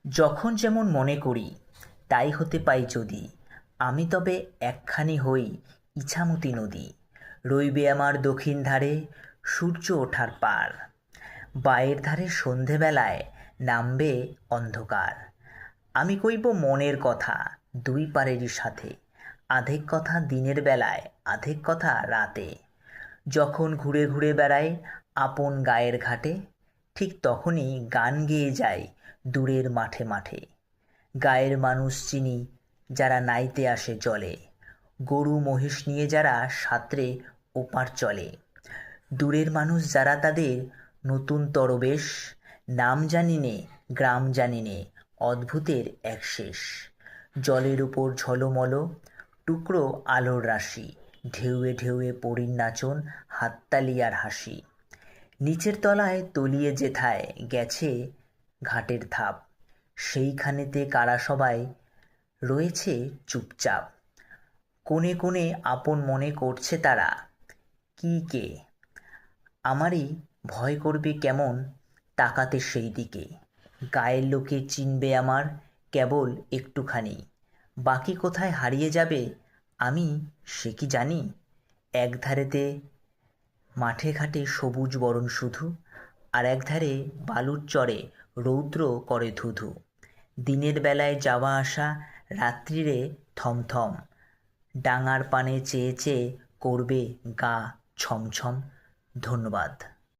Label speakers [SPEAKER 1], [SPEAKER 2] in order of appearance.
[SPEAKER 1] যখন যেমন মনে করি তাই হতে পাই যদি, আমি তবে একখানি হই ইছামতি নদী। রইবে আমার দক্ষিণ ধারে সূর্য ওঠার পার, বায়ের ধারে সন্ধেবেলায় নামবে অন্ধকার। আমি কইব মনের কথা দুই পারেরই সাথে, আধেক কথা দিনের বেলায় আধেক কথা রাতে। যখন ঘুরে ঘুরে বেড়াই আপন গায়ের ঘাটে, ঠিক তখনই গান গেয়ে যাই দূরের মাঠে মাঠে। গায়ের মানুষ চিনি যারা নাইতে আসে জলে, গরু মহিষ নিয়ে যারা সাঁতরে ওপার চলে। দূরের মানুষ যারা তাদের নতুন তরবেশ, নাম জানি নে গ্রাম জানি নে অদ্ভুতের এক শেষ। জলের উপর ঝলমল টুকরো আলোর রাশি, ঢেউয়ে ঢেউয়ে পরীর নাচন, হাততালি আর হাসি। নিচের তলায় তলিয়ে যেথায় গেছে ঘাটের ধাপ, সেইখানেতে কারা সবাই রয়েছে চুপচাপ। কোণে কোণে আপন মনে করছে তারা, কি কে আমারই ভয় করবে কেমন তাকাতে সেই দিকে। গায়ের লোকে চিনবে আমার কেবল একটুখানি, বাকি কোথায় হারিয়ে যাবে আমি সে কি জানি। একধারেতে মাঠে ঘাটে সবুজ বরণ শুধু, আর একধারে বালুর চরে রৌদ্র করে ধুধু। দিনের বেলায় যাওয়া আসা, রাত্রিরে থমথম, ডাঙার পানে চেয়ে চেয়ে করবে গা ছমছম। ধন্যবাদ।